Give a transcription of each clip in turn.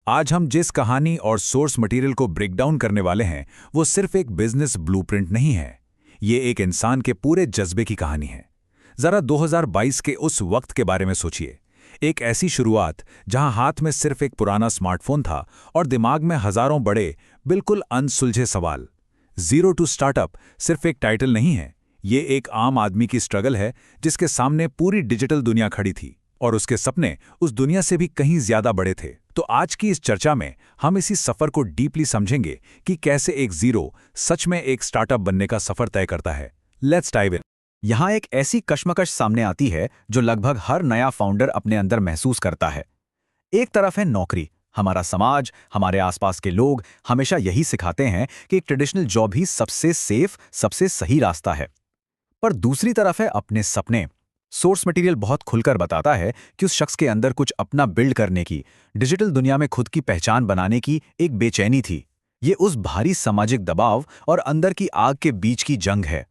आज हम जिस कहानी और सोर्स मटेरियल को ब्रेक डाउन करने वाले हैं वो सिर्फ एक बिजनेस ब्लूप्रिंट नहीं है। ये एक इंसान के पूरे जज्बे की कहानी है। जरा 2022 के उस वक्त के बारे में सोचिए। एक ऐसी शुरुआत जहां हाथ में सिर्फ एक पुराना स्मार्टफोन था और दिमाग में हजारों बड़े, बिल्कुल अनसुलझे सवाल। जीरो टू स्टार्टअप सिर्फ एक टाइटल नहीं है, ये एक आम आदमी की स्ट्रगल है जिसके सामने पूरी डिजिटल दुनिया खड़ी थी और उसके सपने उस दुनिया से भी कहीं ज्यादा बड़े थे। तो आज की इस चर्चा में हम इसी सफर को डीपली समझेंगे कि कैसे एक जीरो सच में एक स्टार्टअप बनने का सफर तय करता है। Let's dive in. यहाँ एक ऐसी कश्मकश सामने आती है जो लगभग हर नया फाउंडर अपने अंदर महसूस करता है। एक तरफ है नौकरी। हमारा समाज, हमारे आसपास के लोग हमेशा यही सिखाते हैं कि एक ट्रेडिशनल जॉब ही सबसे सेफ, सबसे सही रास्ता है। पर दूसरी तरफ है अपने सपने। सोर्स मटेरियल बहुत खुलकर बताता है कि उस शख्स के अंदर कुछ अपना बिल्ड करने की, डिजिटल दुनिया में खुद की पहचान बनाने की एक बेचैनी थी। ये उस भारी सामाजिक दबाव और अंदर की आग के बीच की जंग है।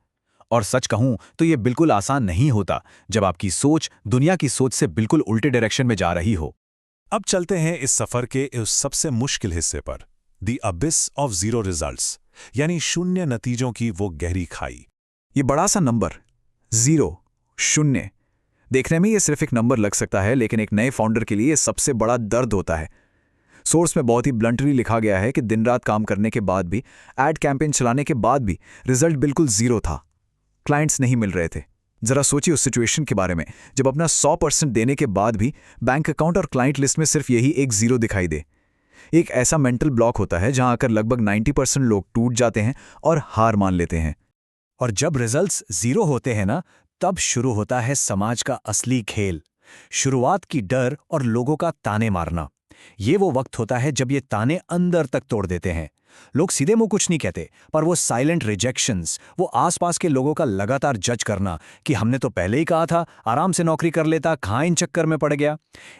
और सच कहूं तो ये बिल्कुल आसान नहीं होता जब आपकी सोच दुनिया की सोच से बिल्कुल उल्टे डायरेक्शन में जा रही हो। अब चलते हैं इस सफर के उस सबसे मुश्किल हिस्से पर, the abyss of zero results, यानी शून्य नतीजों की वो गहरी खाई। ये बड़ा सा नंबर, जीरो, शून्य, देखने में ये सिर्फ एक नंबर लग सकता है, लेकिन एक नए फाउंडर के लिए सबसे बड़ा दर्द होता है। सोर्स में बहुत ही ब्लंटली लिखा गया है कि दिन रात काम करने के बाद भी, एड कैंपेन चलाने के बाद भी रिजल्ट बिल्कुल जीरो था। क्लाइंट्स नहीं मिल रहे थे। जरा सोचिए उस सिचुएशन के बारे में जब अपना 100% देने के बाद भी बैंक अकाउंट और क्लाइंट लिस्ट में सिर्फ यही एक जीरो दिखाई दे। एक ऐसा मेंटल ब्लॉक होता है जहां आकर लगभग 90% लोग टूट जाते हैं और हार मान लेते हैं। और जब रिजल्ट्स जीरो होते हैं ना, तब शुरू होता है समाज का असली खेल। शुरुआत की डर और लोगों का ताने मारना। ये वो वक्त होता है जब ये ताने अंदर तक तोड़ देते हैं। लोग सीधे मुंह कुछ नहीं कहते, पर वो साइलेंट रिजेक्शंस, वो आसपास के लोगों का लगातार जज करना कि हमने तो पहले ही कहा था, आराम से नौकरी कर लेता, कहाँ इन चक्कर में पड़ गया।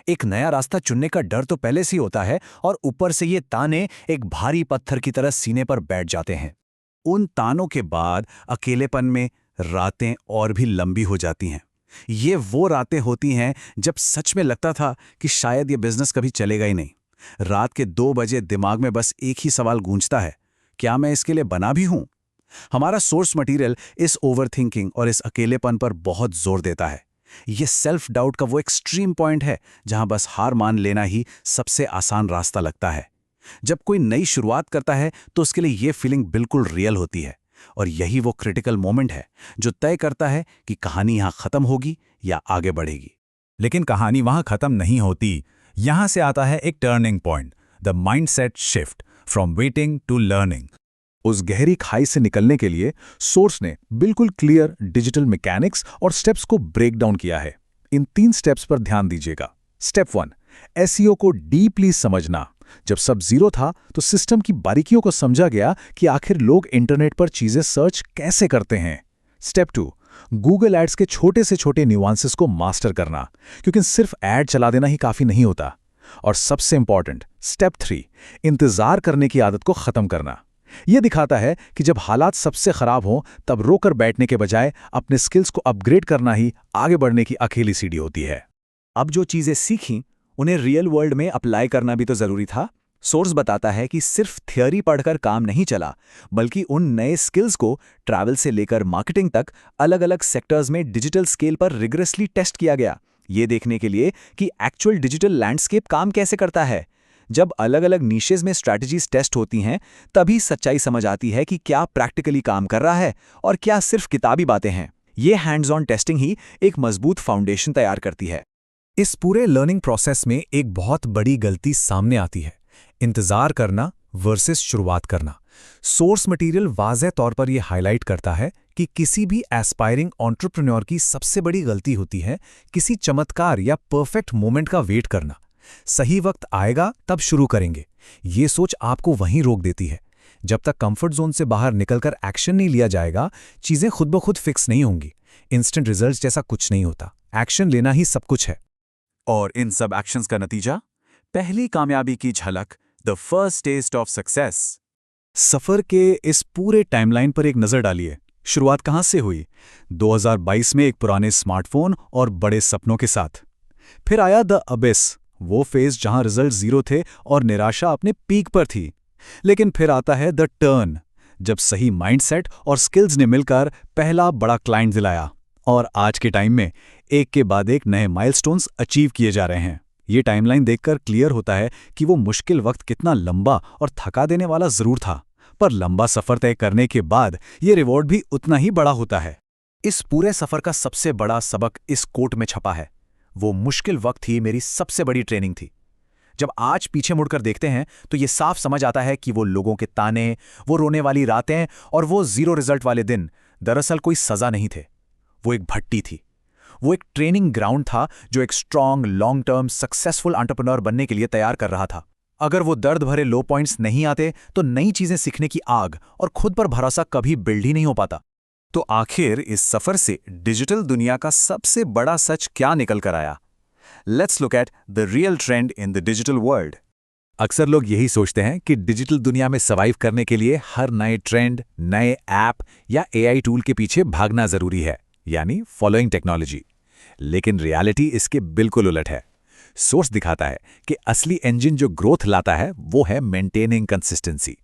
एक नया रास्ता चुनने का डर तो पहले से ही होता है और ऊपर से ये ताने एक भारी पत्थर की तरह सीने पर बैठ जाते हैं। उन तानों के बाद अकेलेपन में रातें और भी लंबी हो जाती हैं। ये वो रातें होती हैं जब सच में लगता था कि शायद ये बिजनेस कभी चलेगा ही नहीं। रात के 2 बजे दिमाग में बस एक ही सवाल गूंजता है, क्या मैं इसके लिए बना भी हूं? हमारा सोर्स मटेरियल इस ओवरथिंकिंग और इस अकेलेपन पर बहुत जोर देता है। ये सेल्फ डाउट का वो एक्सट्रीम पॉइंट है जहां बस हार मान लेना ही सबसे आसान रास्ता लगता है। जब कोई नई शुरुआत करता है तो उसके लिए ये फीलिंग बिल्कुल रियल होती है, और यही वो क्रिटिकल मोमेंट है जो तय करता है कि कहानी यहां खत्म होगी या आगे बढ़ेगी। लेकिन कहानी वहां खत्म नहीं होती। यहां से आता है एक turning point, the mindset shift from waiting to learning. उस गहरी खाई से निकलने के लिए सोर्स ने बिल्कुल क्लियर डिजिटल मैकेनिक्स और स्टेप्स को ब्रेक डाउन किया है। इन 3 स्टेप्स पर ध्यान दीजिएगा। स्टेप 1, एसईओ को डीपली समझना। जब सब जीरो था तो सिस्टम की बारीकियों को समझा गया कि आखिर लोग इंटरनेट पर चीजें सर्च कैसे करते हैं। स्टेप 2, गूगल एड्स के छोटे से छोटे न्यूआंसेस को मास्टर करना, क्योंकि सिर्फ एड चला देना ही काफी नहीं होता। और सबसे इंपॉर्टेंट स्टेप 3, इंतजार करने की आदत को खत्म करना। यह दिखाता है कि जब हालात सबसे खराब हों तब रोकर बैठने के बजाय अपने स्किल्स को अपग्रेड करना ही आगे बढ़ने की अकेली सीढ़ी होती है। अब जो चीजें सीखीं उन्हें रियल वर्ल्ड में अप्लाई करना भी तो जरूरी था। सोर्स बताता है कि सिर्फ थियरी पढ़कर काम नहीं चला, बल्कि उन नए स्किल्स को ट्रैवल से लेकर मार्केटिंग तक अलग अलग सेक्टर्स में डिजिटल स्केल पर रिगरसली टेस्ट किया गया, ये देखने के लिए कि एक्चुअल डिजिटल लैंडस्केप काम कैसे करता है। जब अलग अलग नीशेज में स्ट्रैटेजीज टेस्ट होती हैं, तभी सच्चाई समझ आती है कि क्या प्रैक्टिकली काम कर रहा है और क्या सिर्फ किताबी बातें हैं। ये हैंड्स ऑन टेस्टिंग ही एक मजबूत फाउंडेशन तैयार करती है। इस पूरे लर्निंग प्रोसेस में एक बहुत बड़ी गलती सामने आती है, इंतजार करना वर्सेस शुरुआत करना। सोर्स मटेरियल वाज़ेह तौर पर यह हाईलाइट करता है कि किसी भी एस्पायरिंग एंटरप्रेन्योर की सबसे बड़ी गलती होती है किसी चमत्कार या परफेक्ट मोमेंट का वेट करना। सही वक्त आएगा तब शुरू करेंगे, ये सोच आपको वहीं रोक देती है। जब तक कंफर्ट जोन से बाहर निकलकर एक्शन नहीं लिया जाएगा, चीजें खुद ब खुद फिक्स नहीं होंगी। इंस्टेंट रिजल्ट्स जैसा कुछ नहीं होता, एक्शन लेना ही सब कुछ है। और इन सब एक्शंस का नतीजा, पहली कामयाबी की झलक, the first taste of success. सफर के इस पूरे टाइमलाइन पर एक नजर डालिए। शुरुआत कहां से हुई? 2022 में एक पुराने स्मार्टफोन और बड़े सपनों के साथ। फिर आया द अबिस, वो फेज जहां रिजल्ट जीरो थे और निराशा अपने पीक पर थी। लेकिन फिर आता है द टर्न, जब सही माइंडसेट और स्किल्स ने मिलकर पहला बड़ा क्लाइंट दिलाया। और आज के टाइम में एक के बाद एक नए माइलस्टोन्स अचीव किए जा रहे हैं। ये टाइमलाइन देखकर क्लियर होता है कि वो मुश्किल वक्त कितना लंबा और थका देने वाला जरूर था, पर लंबा सफर तय करने के बाद ये रिवॉर्ड भी उतना ही बड़ा होता है। इस पूरे सफर का सबसे बड़ा सबक इस कोट में छपा है। वो मुश्किल वक्त ही मेरी सबसे बड़ी ट्रेनिंग थी। जब आज पीछे मुड़कर देखते हैं तो ये साफ समझ आता है कि वो लोगों के ताने, वो रोने वाली रातें और वो जीरो रिजल्ट वाले दिन दरअसल कोई सजा नहीं थे। वो एक भट्टी थी। वो एक ट्रेनिंग ग्राउंड था जो एक strong, long term, successful entrepreneur बनने के लिए तैयार कर रहा था। अगर वो दर्द भरे लो पॉइंट्स नहीं आते तो नई चीजें सीखने की आग और खुद पर भरोसा कभी बिल्ड ही नहीं हो पाता। तो आखिर इस सफर से डिजिटल दुनिया का सबसे बड़ा सच क्या निकल कर आया? Let's look at the real trend in the digital world. अक्सर लोग यही सोचते हैं कि डिजिटल दुनिया में सर्वाइव करने के लिए हर नए ट्रेंड, नए ऐप या एआई टूल के पीछे भागना जरूरी है, यानी फॉलोइंग टेक्नोलॉजी। लेकिन रियलिटी इसके बिल्कुल उलट है। सोर्स दिखाता है कि असली इंजन जो ग्रोथ लाता है वो है मेंटेनिंग कंसिस्टेंसी।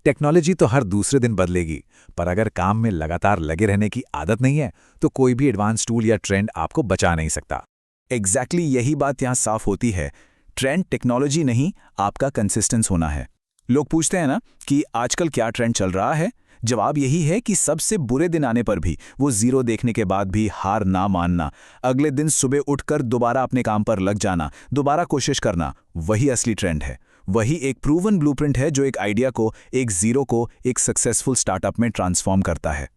टेक्नोलॉजी तो हर दूसरे दिन बदलेगी, पर अगर काम में लगातार लगे रहने की आदत नहीं है तो कोई भी एडवांस टूल या ट्रेंड आपको बचा नहीं सकता। एग्जैक्टली यही बात यहाँ साफ होती है। ट्रेंड टेक्नोलॉजी नहीं, आपका कंसिस्टेंस होना है। लोग पूछते हैं ना कि आजकल क्या ट्रेंड चल रहा है। जवाब यही है कि सबसे बुरे दिन आने पर भी, वो जीरो देखने के बाद भी हार ना मानना, अगले दिन सुबह उठकर दोबारा अपने काम पर लग जाना, दोबारा कोशिश करना, वही असली ट्रेंड है। वही एक प्रूवन ब्लूप्रिंट है जो एक आइडिया को, एक जीरो को एक सक्सेसफुल स्टार्टअप में ट्रांसफॉर्म करता है।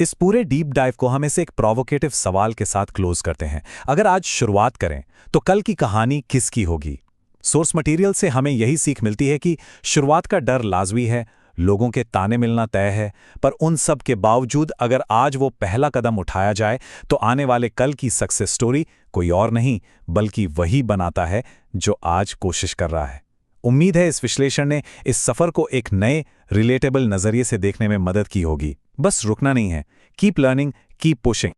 इस पूरे डीप डाइव को हम इसे एक प्रोवोकेटिव सवाल के साथ क्लोज करते हैं। अगर आज शुरुआत करें तो कल की कहानी किसकी होगी? सोर्स मटेरियल से हमें यही सीख मिलती है कि शुरुआत का डर लाजमी है, लोगों के ताने मिलना तय है, पर उन सब के बावजूद अगर आज वो पहला कदम उठाया जाए तो आने वाले कल की सक्सेस स्टोरी कोई और नहीं बल्कि वही बनाता है जो आज कोशिश कर रहा है। उम्मीद है इस विश्लेषण ने इस सफर को एक नए रिलेटेबल नजरिए से देखने में मदद की होगी। बस रुकना नहीं है, कीप लर्निंग, कीप पुशिंग।